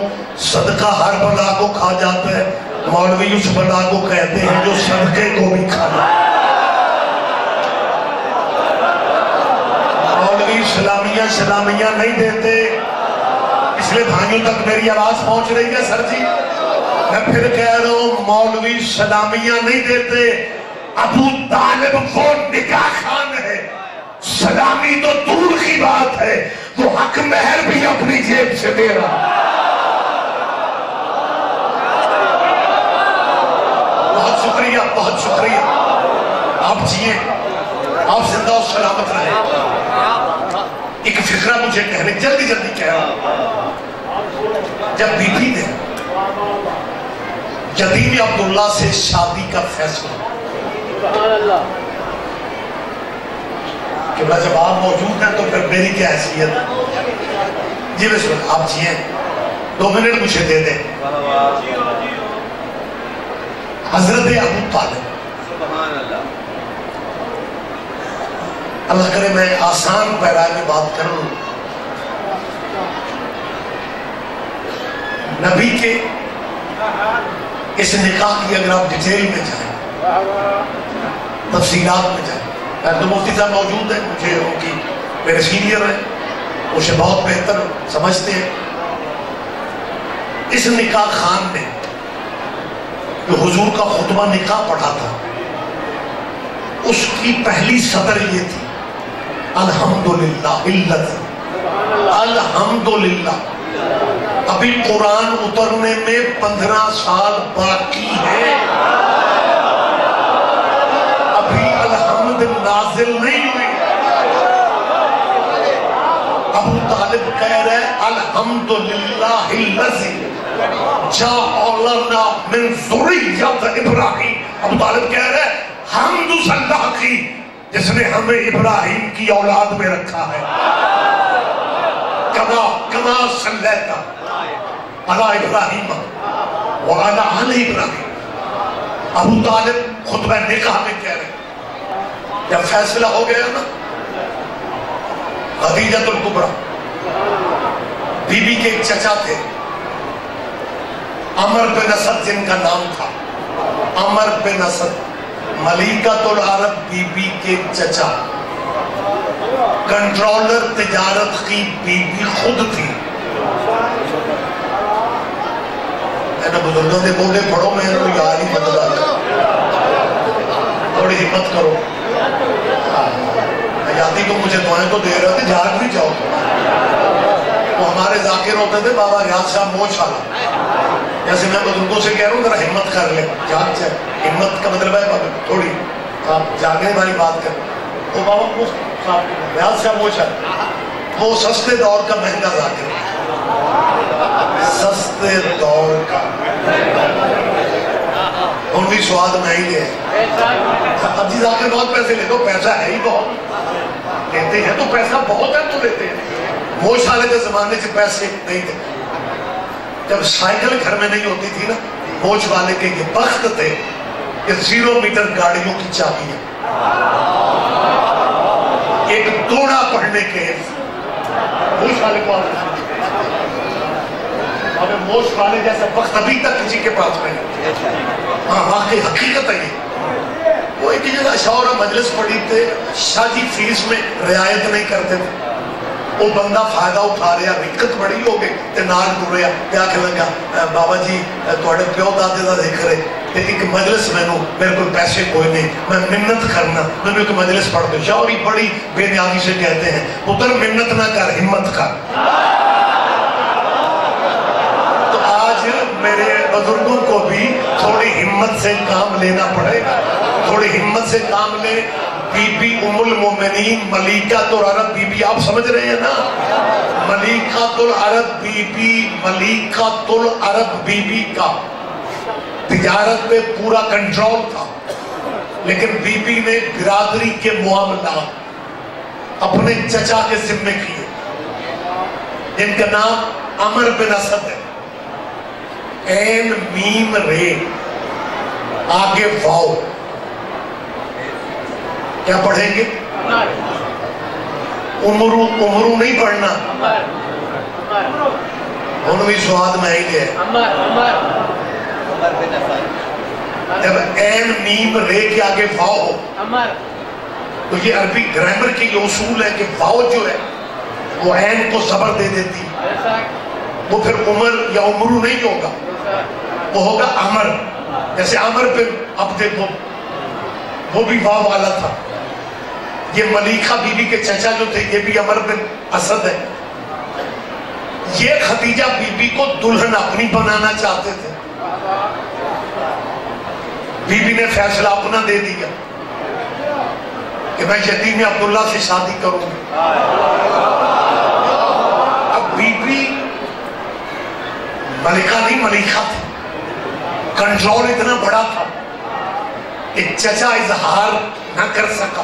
صدقہ ہر بلا کو کھا جاتا ہے، مولوی اس بلا کو کہتے ہیں جو صدقے کو بھی کھا جاتا ہے۔ مولوی سلامیاں نہیں دیتے، اس لیے بھائیوں تک میری آواز پہنچ رہی ہے سر جی، میں پھر کہہ رہا ہوں مولوی سلامیاں نہیں دیتے، ابو طالب وہ نکاح خان ہے، سلامی تو دور کی بات ہے، وہ حق مہر بھی اپنی جیب سے دے رہا۔ بہت شکریہ آپ جیے، آپ زندہ و سلامت رہے۔ ایک فکرہ مجھے کہنے جلدی کہہ رہا ہوں، جب بی بی نے جدید عبداللہ سے شادی کا فیصلہ کہ بھلا جب آپ موجود ہیں تو پھر میری کیا حیثیت ہے؟ جی بسم اللہ، آپ جیئیں 2 منٹ مجھے دے دیں. حضرت ابو طالب، اللہ کرے میں آسان پیرائے میں بات کروں. نبی کے اس نکاح کی اگر آپ ڈیٹیل میں جائیں، تفصیلات میں جائیں، تو مفتی صاحب موجود ہیں، مجھے ان کی میرے سینئر ہیں، اسے بہت بہتر سمجھتے ہیں. اس نکاح خان نے جو حضور کا خطبہ نکاح پڑھا تھا، اس کی پہلی صدر یہ تھی، الحمدللہ الحمدللہ. ابھی قرآن اترنے میں 15 سال باقی ہے، ابھی الحمد نازل نہیں ہوئی. ابو طالب کہہ رہے الحمدللہ الذی جعلنا من ذریۃ ابراہیم. ابو طالب کہہ رہے حمد اس اللہ کی جس نے ہمیں ابراہیم کی اولاد میں رکھا ہے. کما صلیت علی ابراہیم وعلی آل ابراہیم. ابو طالب خطبہ نکاح میں کہہ رہے جب فیصلہ ہو گیا نا، خدیجۃ الکبریٰ بی بی کے ایک چچا تھے، عمر بن اسد جن کا نام تھا، عمر بن اسد، ملیکۃ العرب بی بی کے چچا، کنٹرولر تجارت کی بی بی خود تھی. میں نے بزرگوں دے بولے پڑھو، میں نے یاد ہی مدد آ جائے، تھوڑی ہمت کرو. حیاتی کو مجھے دعائیں تو دے رہے تھے، جاگ بھی جاؤ. وہ ہمارے ذاکر ہوتے تھے بابا ریاض صاحب موچ والا، جیسے میں بزرگوں سے کہہ رہا ہوں ذرا ہمت کر لے، جاگ جائے. ہمت کا مطلب ہے تھوڑی آپ جاگنے والی بات کریں. وہ بابا ریاض صاحب موچ والا، وہ سستے دور کا مہنگا ذاکر، سستے دور کا، ان بھی سواد میں ہی لے. اب جی ذاکر بہت پیسے لے دو، پیسہ ہے ہی بہت، لیتے ہیں تو پیسہ بہت ہے تو لیتے ہیں. موش والے کے زمانے سے پیسے نہیں تھے، جب سائیکل گھر میں نہیں ہوتی تھی نا، موش والے کے یہ بخت تھے کہ 0 میٹر گاڑیوں کی چابی ہے. ایک دوڑا پڑھنے کے موش والے کو موش والے جیسا وقت ابھی تک کسی کے پاس نہیں. ہاں واقعی حقیقت ہے یہ. وہ ایک جگہ شاورہ مجلس پڑھی تھے، شادی فیس میں رعایت نہیں کرتے تھے. وہ بندہ فائدہ اٹھا رہا، رکت بڑی ہو گئی تے نال ٹر رہا، کیا کہ لگا بابا جی تھوڑے پیو دادے دا دیکھ رہے تے ایک مجلس میں میرے کو پیسے کوئی نہیں، میں منت کرنا، میں ایک مجلس پڑھ دوں. شاوری بڑی بے نیازی سے کہتے ہیں پتر منت نہ کر، ہمت کر. میرے بزرگوں کو بھی تھوڑی ہمت سے کام لینا پڑے گا، تھوڑی ہمت سے کام لے. بی بی ام المومنین ملیکۃ العرب بی بی، آپ سمجھ رہے ہیں نا، ملیکۃ العرب بی بی، ملیکۃ العرب بی بی کا تجارت پہ پورا کنٹرول تھا، لیکن بی بی نے برادری کے معاملات اپنے چچا کے ذمے کیے جن کا نام عمر بن اسد ہے. این میم رے آگے واؤ، کیا پڑھیں گے؟ عمرو نہیں پڑھنا، ان بھی سواد میں ہی لے. جب این میم رے کے آگے واؤ ہو تو یہ عربی گرامر کی یہ اصول ہے کہ واؤ جو ہے وہ این کو زبر دے دیتی، وہ پھر عمر یا عمرو نہیں ہوگا، وہ ہوگا عمر. جیسے عمر بن عبد وہ بھی واو والا تھا. یہ ملیکہ بی بی کے چچا جو تھے یہ بھی عمر بن اسد ہے. یہ خدیجہ بی بی کو دلہن اپنی بنانا چاہتے تھے، بی بی نے فیصلہ اپنا دے دیا کہ میں یتیم عبداللہ سے شادی کروں گی. اب بی بی ملکہ نہیں ملیکہ تھی، کنٹرول اتنا بڑا تھا کہ چچا اظہار نہ کر سکا.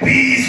20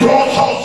200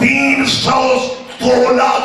316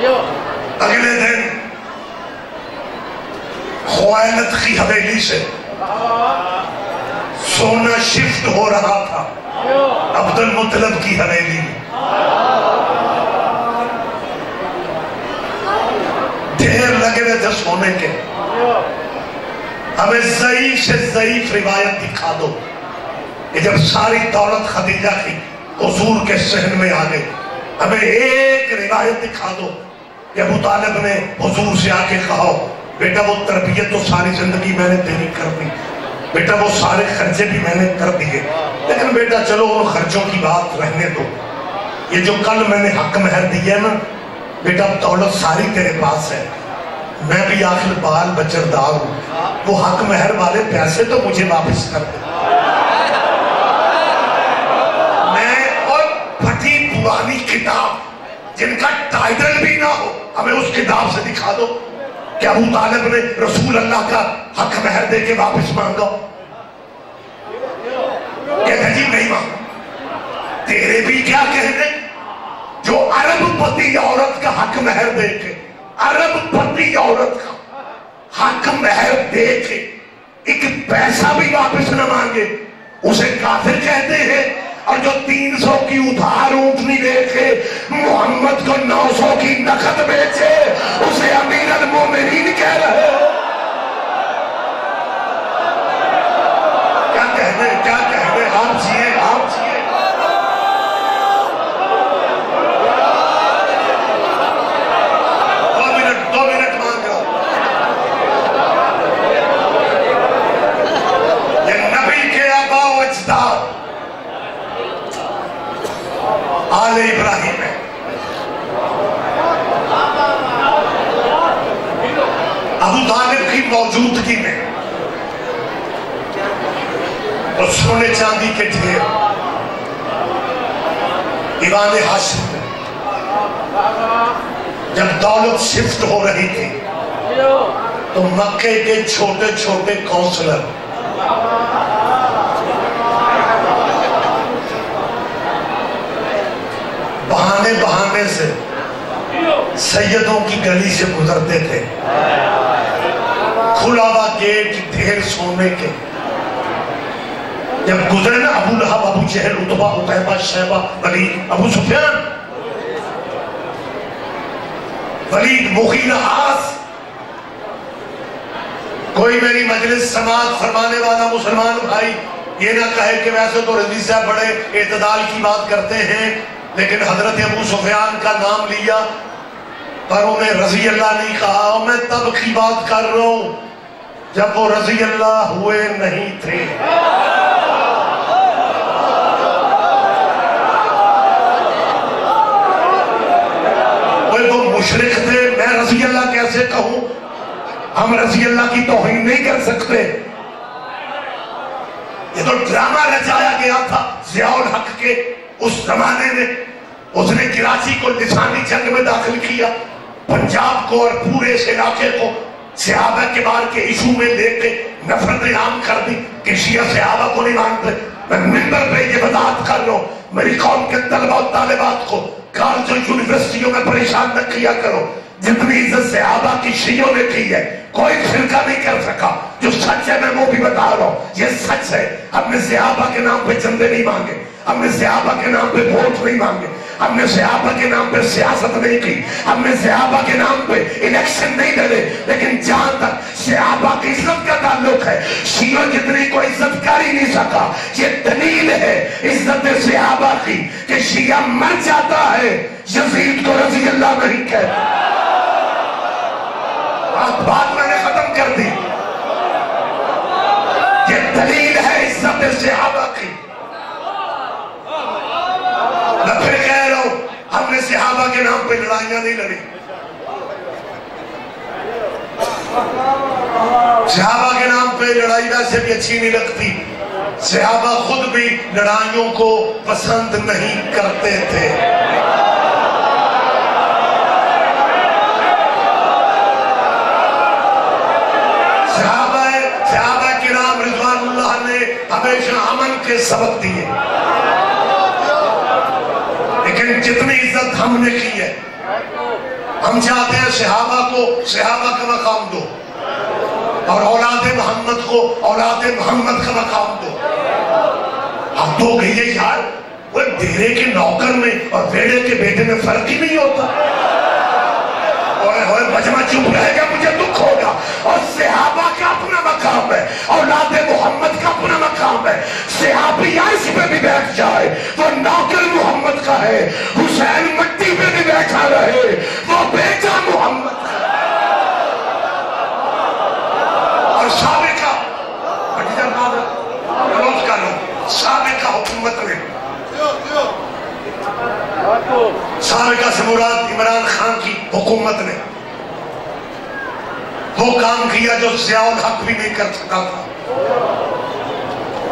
اگلے دن خوائلد کی حویلی سے سونا شفٹ ہو رہا تھا عبد المطلب کی حویلی میں. ڈھیر لگے رہے تھے سونے کے. ہمیں ضعیف سے ضعیف روایت دکھا دو کہ جب ساری دولت خدیجہ کی حضور کے صحن میں آ گئی. ہمیں ایک روایت دکھا دو کہ ابو طالب نے حضور سے آ کے کہا بیٹا وہ تربیت تو ساری زندگی میں نے تیری کر دی، بیٹا وہ سارے خرچے بھی میں نے کر دیے، لیکن بیٹا چلو ان خرچوں کی بات رہنے دو، یہ جو کل میں نے حق مہر دیا نا بیٹا دولت ساری تیرے پاس ہے، میں بھی آخر بال بچردار ہوں، وہ حق مہر والے پیسے تو مجھے واپس کر دے. میں اور پھٹی پرانی کتاب جن کا ٹائٹل بھی نہ ہو ہمیں اس کتاب سے دکھا دو کہ ابو طالب نے رسول اللہ کا حق مہر دے کے واپس مانگا. کہتے جی نہیں مانگ. تیرے بھی کیا کہنے جو عرب پتی عورت کا حق مہر دے کے، عرب پتی عورت کا حق مہر دے کے ایک پیسہ بھی واپس نہ مانگے اسے کافر کہتے ہیں، اور جو 300 کی ادھار اونٹنی دے کے محمد کو 900 کی نقد بیچے اسے امیر المومنین کہہ رہے ہو. کیا کہنے آپ جیئے آپ جیئے. دو منٹ مانگ رہا. یہ نبی کے آبا و اجداد آل ابراہیم ہے. ابو طالب کی موجودگی میں اور سونے چاندی کے ڈھیر ایوان ہاشم میں جب دولت شفٹ ہو رہی تھی تو مکے کے چھوٹے چھوٹے کونسلر بہانے سے سیدوں کی گلی سے گزرتے تھے. کھلا ہوا گیٹ ڈھیر سونے کے. جب گزرے نا ابو لہب، ابو جہل، عتبہ، عتیبہ، شیبہ، ولید، ابو سفیان، ولید، مغیرہ، عاص، کوئی میری مجلس سماعت فرمانے والا مسلمان بھائی یہ نہ کہے کہ ویسے تو رضی صاحب بڑے اعتدال کی بات کرتے ہیں لیکن حضرت ابو سفیان کا نام لیا پر انہیں رضی اللہ نہیں کہا. میں تب کی بات کر رہا ہوں جب وہ رضی اللہ ہوئے نہیں تھے. وہ مشرک تھے، میں رضی اللہ کیسے کہوں؟ ہم رضی اللہ کی توہین نہیں کر سکتے. یہ تو ڈرامہ رچایا گیا تھا ضیاء الحق کے اس زمانے میں. اس نے کراچی کو لسانی جنگ میں داخل کیا، پنجاب کو اور پورے اس علاقے کو صحابہ کے بار کے ایشو میں لے کے نفرت عام کر دی کہ شیعہ صحابہ کو نہیں مانتے. میں منبر پہ یہ وضاحت کر رہا ہوں میری قوم کے طلبہ و طالبات کو کالج اور یونیورسٹیوں میں پریشان نہ کیا کرو. جتنی عزت صحابہ کی شیعوں نے کی ہے کوئی فرقہ نہیں کر سکا. جو سچ ہے میں وہ بھی بتا رہا ہوں، یہ سچ ہے. ہم نے صحابہ کے نام پہ چندے نہیں مانگے، ہم نے صحابہ کے نام پہ ووٹ نہیں مانگے، ہم نے صحابہ کے نام پہ سیاست نہیں کی، ہم نے صحابہ کے نام پہ الیکشن نہیں لڑے. لیکن جہاں تک صحابہ کی عزت کا تعلق ہے شیعہ جتنی کوئی عزت کر ہی نہیں سکا. یہ دلیل ہے عزت صحابہ کی کہ شیعہ مر جاتا ہے یزید کو رضی اللہ نہیں کہتا. بات میں نے ختم کر دی. یہ دلیل ہے عزت صحابہ کی. میں پھر کہہ رہا ہوں ہم نے صحابہ کے نام پہ لڑائیاں نہیں لڑی. صحابہ کے نام پہ لڑائی ویسے بھی اچھی نہیں لگتی. صحابہ خود بھی لڑائیوں کو پسند نہیں کرتے تھے. صحابہ کرام رضوان اللہ نے ہمیشہ امن کے سبق دیے. لیکن جتنی عزت ہم نے کی ہے ہم چاہتے ہیں صحابہ کو صحابہ کا مقام دو اور اولاد محمد کو اولاد محمد کا مقام دو. اب تو گئی ہے یار، وہ ڈیرے کے نوکر میں اور بیڑے کے بیٹے میں فرق ہی نہیں ہوتا. اور مجمع چپ رہے گا مجھے دکھ ہوگا. اور صحابہ کا اپنا مقام ہے، اولاد محمد کا اپنا مقام ہے. صحابی عرش پہ بھی بیٹھ جائے وہ نوکر محمد کا ہے، حسین مٹی پہ بھی بیٹھا رہے وہ بیٹا محمد کا. اور سابقہ سابقہ حکومت نے، سابقہ سے مراد عمران خان کی حکومت نے وہ کام کیا جو ضیاء الحق بھی نہیں کر سکتا تھا.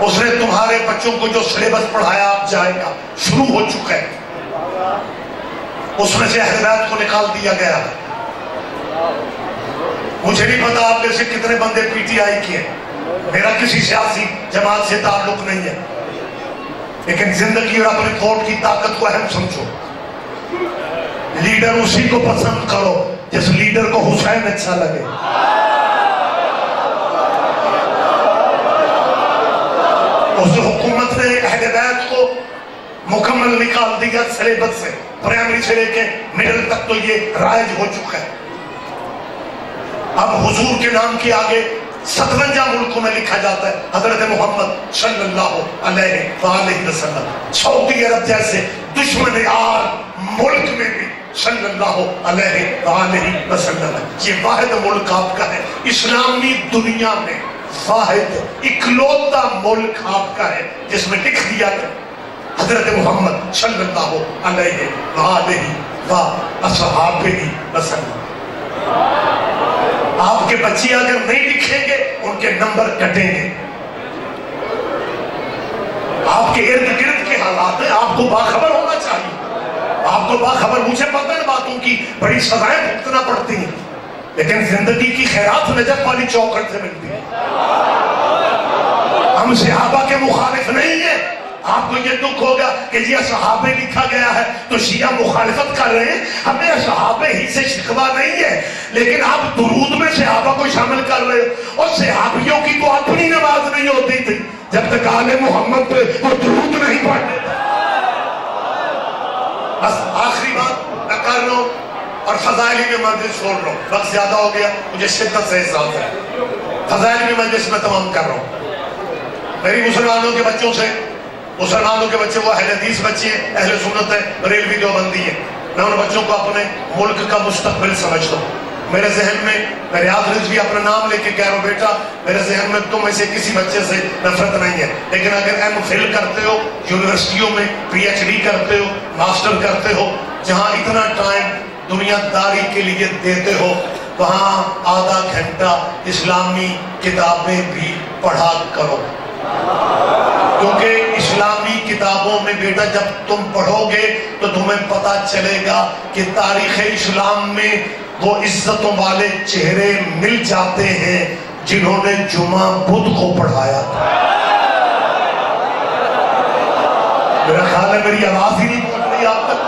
اس نے تمہارے بچوں کو جو سلیبس پڑھایا آپ جائے گا شروع ہو چکا ہے، اس میں سے اہل بیت کو نکال دیا گیا. مجھے نہیں پتا آپ میں سے کتنے بندے پی ٹی آئی کے ہیں، میرا کسی سیاسی جماعت سے تعلق نہیں ہے، لیکن زندگی اور اپنے کوٹ کی طاقت کو اہم سمجھو. لیڈر اسی کو پسند کرو جس لیڈر کو حسین اچھا لگے. اس حکومت نے اہل بیت کو مکمل نکال دیا سلیبس سے، پرائمری سے لے کے مڈل تک تو یہ رائج ہو چکا ہے. اب حضور کے نام کے آگے 57 ملکوں میں لکھا جاتا ہے حضرت محمد صلی اللہ علیہ وآلہ وسلم. سعودی عرب جیسے دشمن یار ملک میں بھی صلی اللہ علیہ وآلہ وسلم. یہ واحد ملک آپ کا ہے اسلامی دنیا میں، واحد اکلوتا ملک آپ کا ہے جس میں لکھ دیا گیا حضرت محمد صلی اللہ علیہ وآلہ وسلم. آپ کے بچے اگر نہیں لکھیں گے ان کے نمبر کٹیں گے. آپ کے ارد گرد کے حالات ہیں، آپ کو باخبر ہونا چاہیے. آپ کو باخبر، مجھے پتہ ہے باتوں کی بڑی سزائیں بھگتنا پڑتی ہیں، لیکن زندگی کی خیرات نجف والی چوکھٹ سے ملتی ہے. ہم صحابہ کے مخالف نہیں ہیں. آپ کو یہ دکھ ہوگا کہ یہ صحابے لکھا گیا ہے تو شیعہ مخالفت کر رہے ہیں. ہمیں صحابے ہی سے شکوہ نہیں ہے، لیکن آپ درود میں صحابہ کو شامل کر رہے ہو. اور صحابیوں کی تو اپنی نماز نہیں ہوتی تھی جب تک آل محمد پہ وہ درود نہیں پڑھتے. بس آخری بات میں کر رہا ہوں اور فضائل کی مجلس چھوڑ رہا ہوں، وقت زیادہ ہو گیا، مجھے شدت سے احساس ہے. فضائل کی مجلس میں تمام کر رہا ہوں. میری مسلمانوں کے بچوں سے، مسلمانوں کے بچے وہ اہل حدیث بچے ہیں، اہل سنت ہے، بریلوی دیوبندی ہے، میں ان بچوں کو اپنے ملک کا مستقبل سمجھتا ہوں. میرے ذہن میں، میں ریاض رضوی اپنا نام لے کے کہہ رہا ہوں، بیٹا میرے ذہن میں تم ایسے کسی بچے سے نفرت نہیں ہے، لیکن اگر ایم فل کرتے ہو، یونیورسٹیوں میں پی ایچ ڈی کرتے ہو، ماسٹر کرتے ہو، جہاں اتنا ٹائم دنیا داری کے لیے دیتے ہو، وہاں آدھا گھنٹہ اسلامی کتابیں بھی پڑھا کرو. کیونکہ اسلامی کتابوں میں بیٹا جب تم پڑھو گے تو تمہیں پتا چلے گا کہ تاریخ اسلام میں وہ عزتوں والے چہرے مل جاتے ہیں جنہوں نے جمعہ بدھ کو پڑھایا تھا. میرا خیال ہے میری آواز ہی نہیں پہنچ رہی آپ تک.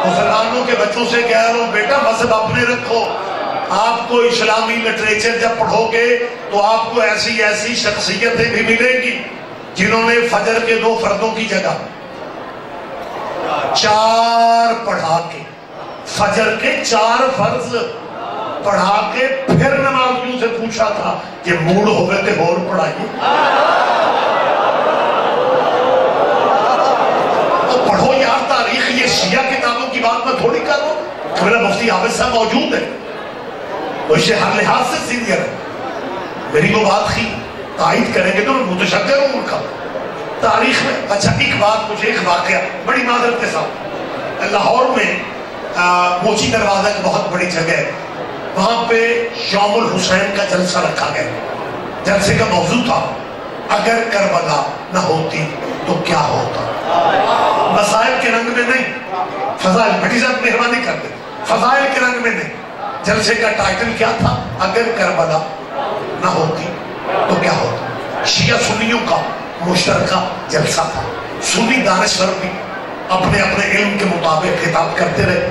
مسلمانوں کے بچوں سے کہہ رہا ہوں بیٹا مذہب اپنے رکھو. آپ کو اسلامی لٹریچر جب پڑھو گے تو آپ کو ایسی ایسی شخصیتیں بھی ملیں گی جنہوں نے فجر کے 2 فردوں کی جگہ 4 پڑھا کے، فجر کے 4 فرض پڑھا کے پھر نمازیوں سے پوچھا تھا کہ موڈ ہو گئے تھے اور پڑھائیے. تو پڑھو یار تاریخ. یہ شیعہ کتابوں کی بات میں تھوڑی کر رہا ہوں، میرا مفتی عابد صاحب موجود ہے، وہ اسے ہر لحاظ سے سینئر ہے. میری وہ بات کی تائید کریں گے تو میں متشکر ہوں ان کا تاریخ میں. اچھا ایک بات، مجھے ایک واقعہ بڑی معذرت کے ساتھ، لاہور میں موچی دروازہ ایک بہت بڑی جگہ ہے، وہاں پہ یوم الحسین کا جلسہ رکھا گیا. جلسے کا موضوع تھا اگر کربلا نہ ہوتی تو کیا ہوتا. مسائل کے رنگ میں نہیں، فضائل، بھٹی صاحب مہربانی کر دیں، فضائل کے رنگ میں نہیں. جلسے کا ٹائٹل کیا تھا؟ اگر کربلا نہ ہوتی تو کیا ہوتا. شیعہ سنیوں کا مشترکہ جلسہ تھا. سنی دانشور بھی اپنے اپنے علم کے مطابق خطاب کرتے رہے.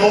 2